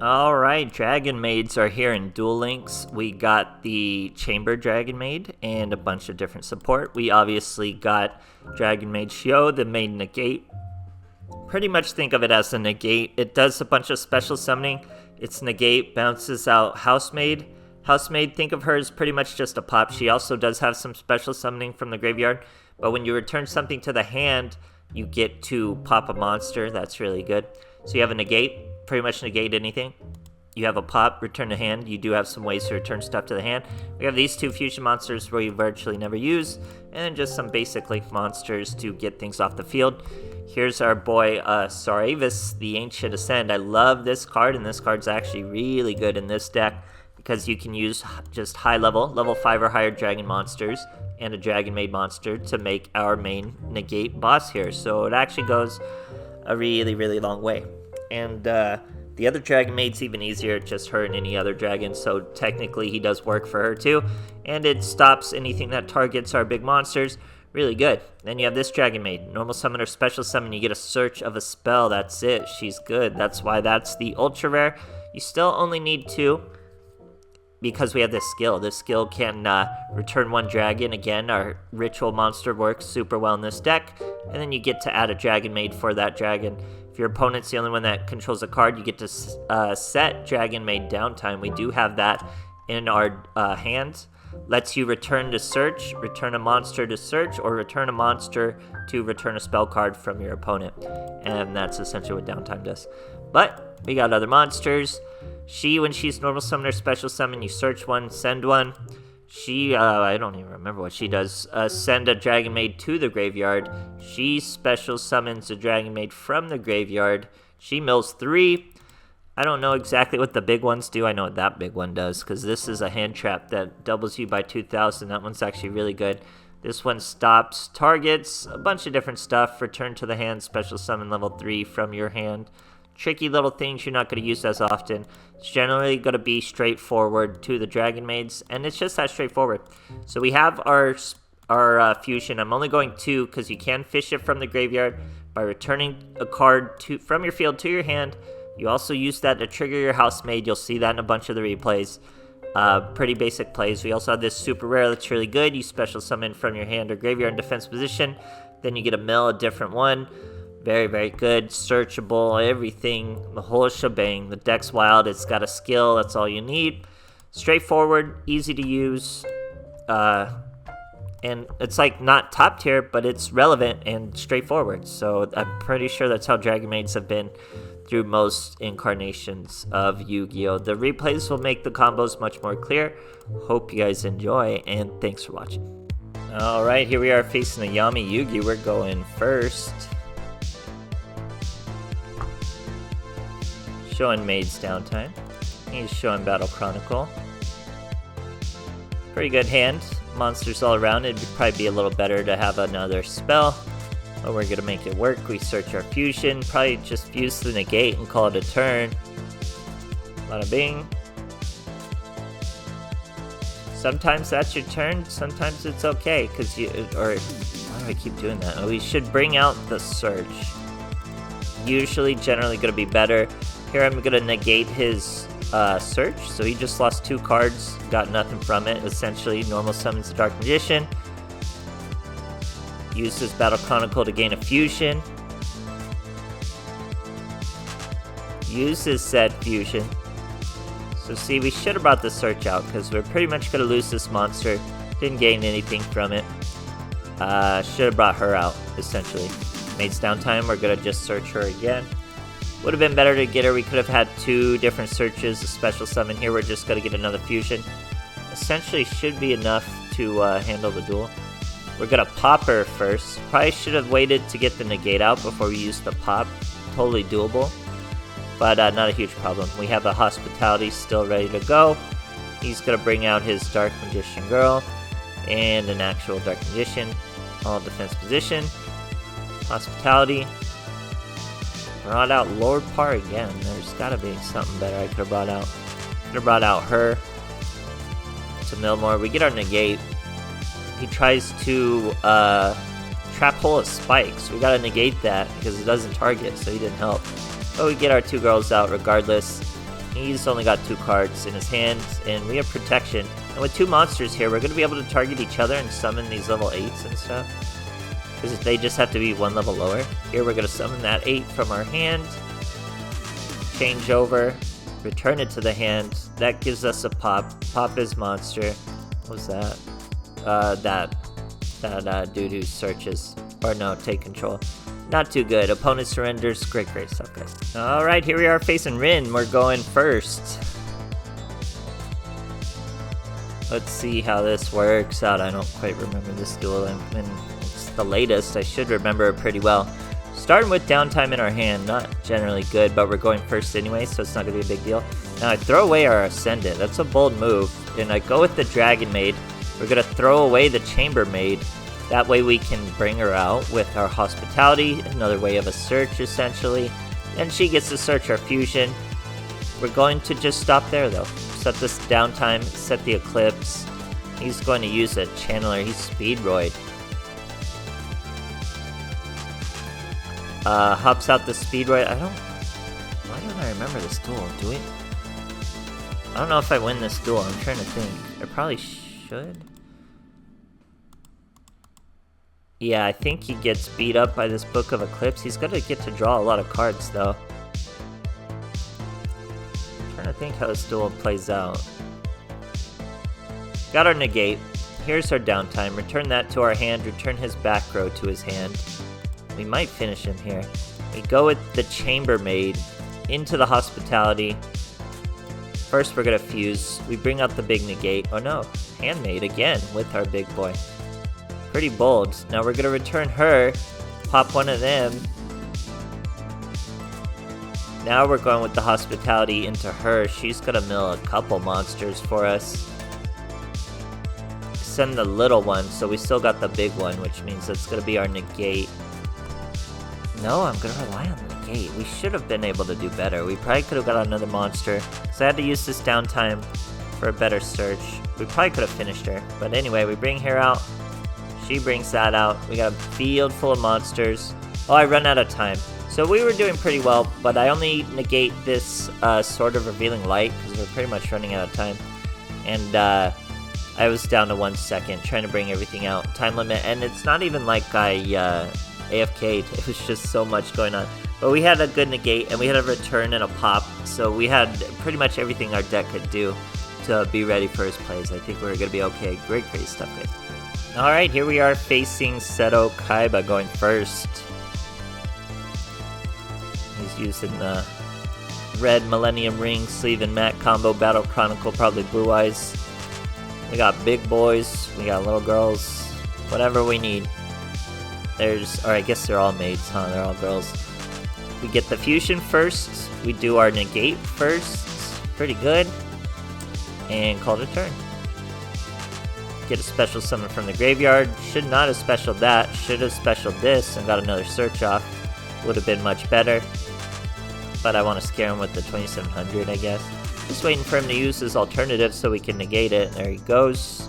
Alright, Dragonmaids are here in Duel Links. We got the Chamber Dragonmaid and a bunch of different support. We obviously got Dragonmaid Sheou, the maid negate. Pretty much think of it as a negate. It does a bunch of special summoning. Its negate bounces out Housemaid. Housemaid, think of her as pretty much just a pop. She also does have some special summoning from the graveyard, but when you return something to the hand, you get to pop a monster. That's really good. So you have a negate, pretty much negate anything. You have a pop, return to hand. You do have some ways to return stuff to the hand. We have these two fusion monsters where you virtually never use, and just some basic link monsters to get things off the field. Here's our boy Saravis, the Ancient Ascend. I love this card, and this card's actually really good in this deck because you can use just high level 5 or higher dragon monsters and a dragon maid monster to make our main negate boss here. So it actually goes a really long way. And the other dragon maid's even easier, just her and any other dragon, so technically he does work for her too. And it stops anything that targets our big monsters. Really good. Then you have this dragon maid, normal summon or special summon. You get a search of a spell. That's it. She's good. That's why that's the ultra rare. You still only need 2 because we have this skill. This skill can return 1 dragon. Again, our ritual monster works super well in this deck. And then you get to add a dragon maid for that dragon. If your opponent's the only one that controls a card, you get to set dragon maid downtime. We do have that in our hands. Lets you return to search, return a monster to search, or return a monster to return a spell card from your opponent. And that's essentially what downtime does. But we got other monsters. She, when she's normal summon or special summon, you search 1, send 1. She, I don't even remember what she does. Send a dragon maid to the graveyard. She special summons a dragon maid from the graveyard. She mills 3. I don't know exactly what the big ones do. I know what that big one does, because this is a hand trap that doubles you by 2,000. That one's actually really good. This one stops targets, a bunch of different stuff. Return to the hand, special summon level 3 from your hand. Tricky little things you're not going to use as often. It's generally going to be straightforward to the Dragon Maids, and it's just that straightforward. So we have our fusion. I'm only going 2 because you can fish it from the graveyard by returning a card from your field to your hand. You also use that to trigger your Housemaid. You'll see that in a bunch of the replays. Pretty basic plays. We also have this super rare that's really good. You special summon from your hand or graveyard in defense position. Then you get a mill, a different one. Very good. Searchable, everything. The whole shebang. The deck's wild. It's got a skill. That's all you need. Straightforward, easy to use. And it's like not top tier, but it's relevant and straightforward. So I'm pretty sure that's how Dragon Maids have been through most incarnations of Yu-Gi-Oh! The replays will make the combos much more clear. Hope you guys enjoy, and thanks for watching. Alright, here we are facing the Yami Yugi. We're going first. Showing Maid's downtime. He's showing Battle Chronicle. Pretty good hand. Monsters all around. It'd probably be a little better to have another spell. But we're going to make it work. We search our fusion. Probably just fuse the negate and call it a turn. Bada bing. Sometimes that's your turn. Sometimes it's okay. Because you... Or... Why do I keep doing that? Oh, we should bring out the search. Usually, generally going to be better. Here I'm going to negate his search. So he just lost 2 cards. Got nothing from it. Essentially, normal summons the Dark Magician. Uses Battle Chronicle to gain a fusion. Uses said fusion. So see, we should have brought the search out because we're pretty much going to lose this monster. Didn't gain anything from it. Should have brought her out, essentially. Maid's downtime, we're going to just search her again. Would have been better to get her. We could have had 2 different searches, a special summon. Here we're just going to get another fusion. Essentially should be enough to handle the duel. We're going to pop her first. Probably should have waited to get the negate out before we use the pop. Totally doable, but not a huge problem. We have a Hospitality still ready to go. He's going to bring out his Dark Magician Girl and an actual Dark Magician. All defense position. Hospitality. Brought out Lord Par again. There's got to be something better I could have brought out. Could have brought out her. To mill more. We get our negate. He tries to trap hole a spikes. We gotta negate that because it doesn't target, so he didn't help. But we get our 2 girls out regardless. He's only got 2 cards in his hand, and we have protection. And with 2 monsters here, we're going to be able to target each other and summon these level 8s and stuff. Because they just have to be 1 level lower. Here we're going to summon that 8 from our hand. Change over. Return it to the hand. That gives us a pop. Pop his monster. What was that? That dude who searches. Or no, take control. Not too good. Opponent surrenders. Great stuff, guys. Alright, here we are facing Rin. We're going first. Let's see how this works out. I don't quite remember this duel. It's the latest. I should remember it pretty well. Starting with downtime in our hand. Not generally good, but we're going first anyway, so it's not going to be a big deal. Now I throw away our Ascendant. That's a bold move. And I go with the Dragon Maid. We're going to throw away the Chamber Maid. That way we can bring her out with our Hospitality, another way of a search essentially. And she gets to search our fusion. We're going to just stop there though. Set this downtime, set the Eclipse. He's going to use a Channeler, he's Speedroid. Hops out the Speedroid. Why don't I remember this duel? Do we? I don't know if I win this duel, I'm trying to think. I probably should. Yeah, I think he gets beat up by this Book of Eclipse. He's gonna get to draw a lot of cards, though. I'm trying to think how this duel plays out. Got our negate. Here's our downtime. Return that to our hand. Return his back row to his hand. We might finish him here. We go with the Chamber Maid into the Hospitality. First, we're gonna fuse. We bring out the big negate. Oh no, Handmaid again with our big boy. Pretty bold. Now we're gonna return her, pop one of them. Now we're going with the Hospitality into her. She's gonna mill a couple monsters for us. Send the little one, so we still got the big one, which means it's gonna be our negate. No, I'm gonna rely on the negate. We should have been able to do better. We probably could have got another monster, so I had to use this downtime for a better search. We probably could have finished her, but anyway, we bring her out. She brings that out. We got a field full of monsters. Oh, I run out of time. So we were doing pretty well, but I only negate this Sword of Revealing Light because we're pretty much running out of time. And I was down to 1 second trying to bring everything out. Time limit, and it's not even like I AFK'd. It was just so much going on. But we had a good negate, and we had a return and a pop. So we had pretty much everything our deck could do to be ready for his plays. I think we were going to be okay. Great stuff, guys. Alright, here we are facing Seto Kaiba going first. He's using the red Millennium Ring, sleeve and mat combo, Battle Chronicle, probably blue eyes. We got big boys, we got little girls, whatever we need. Or I guess they're all maids, huh? They're all girls. We get the fusion first, we do our negate first, pretty good, and call it a turn. Get a special summon from the graveyard. Should not have specialed that. Should have specialed this and got another search off. Would have been much better. But I want to scare him with the 2700, I guess. Just waiting for him to use his alternative so we can negate it. There he goes.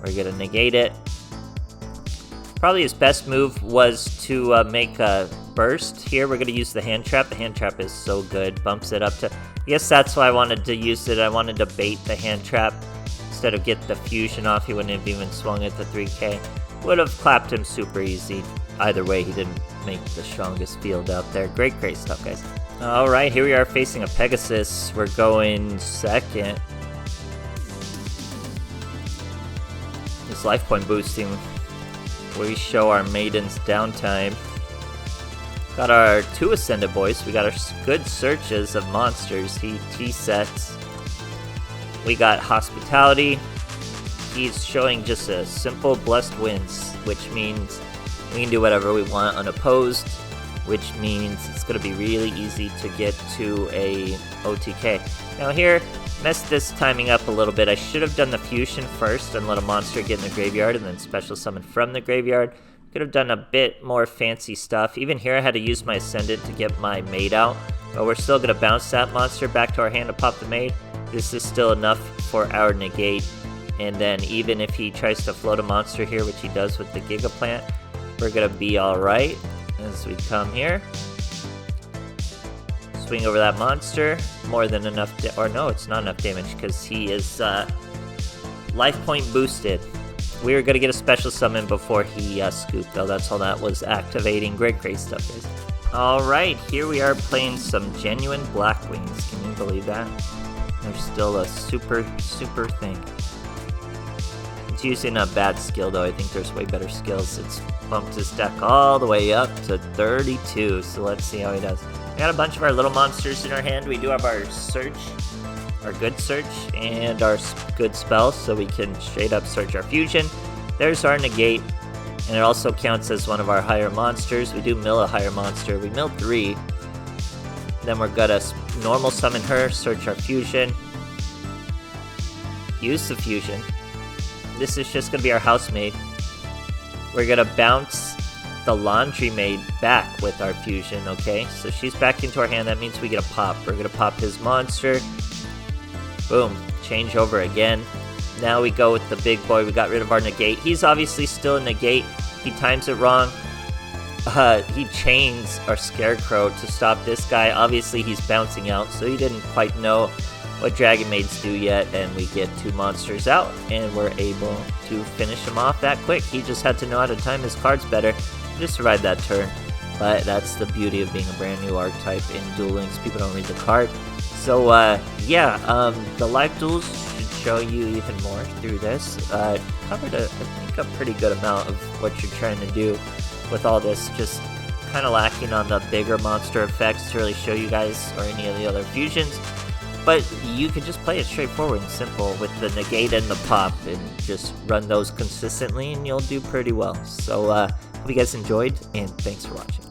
We're going to negate it. Probably his best move was to make a burst. Here we're going to use the hand trap. The hand trap is so good. Bumps it up to... I guess that's why I wanted to use it. I wanted to bait the hand trap. Instead of get the fusion off, he wouldn't have even swung at the 3k. Would have clapped him super easy. Either way, he didn't make the strongest field out there. Great stuff, guys. Alright, here we are facing a Pegasus. We're going second. This life point boosting. We show our Maiden's downtime. Got our 2 Ascended boys. We got our good searches of monsters. He T-sets. We got Hospitality. He's showing just a simple Blessed Winds, which means we can do whatever we want unopposed, which means it's going to be really easy to get to a OTK. Now here, messed this timing up a little bit. I should have done the fusion first and let a monster get in the graveyard and then special summon from the graveyard. Could have done a bit more fancy stuff. Even here I had to use my Ascendant to get my Maid out, but we're still going to bounce that monster back to our hand to pop the Maid. This is still enough for our negate, and then even if he tries to float a monster here, which he does with the Giga Plant, we're gonna be alright as we come here. swing over that monster. More than enough, or no, it's not enough damage because he is life point boosted. We were gonna get a special summon before he scooped though. That's all that was activating. Great stuff is. Alright, here we are playing some genuine Blackwings. Can you believe that? They're still a super thing. It's using a bad skill though. I think there's way better skills. It's bumped his deck all the way up to 32. So let's see how he does. We got a bunch of our little monsters in our hand. We do have our search, our good search, and our good spell, so we can straight up search our fusion. There's our negate, and it also counts as one of our higher monsters. We do mill a higher monster. We mill 3. Then we're gonna normal summon her, search our fusion, use the fusion. This is just gonna be our house maid. We're gonna bounce the laundry maid back with our fusion, okay? So she's back into our hand. That means we get a pop. We're gonna pop his monster. Boom. Change over again. Now we go with the big boy. We got rid of our negate. He's obviously still a negate. He times it wrong. He chains our scarecrow to stop this guy. Obviously he's bouncing out, so he didn't quite know what Dragonmaids do yet, and we get 2 monsters out, and we're able to finish him off that quick. He just had to know how to time his cards better to survive that turn. But that's the beauty of being a brand new archetype in Duel Links. People don't read the card. So the live duels should show you even more through this. Covered I think a pretty good amount of what you're trying to do with all this. Just kind of lacking on the bigger monster effects to really show you guys, or any of the other fusions. But you can just play it straightforward and simple with the negate and the pop, and just run those consistently and you'll do pretty well. So hope you guys enjoyed, and thanks for watching.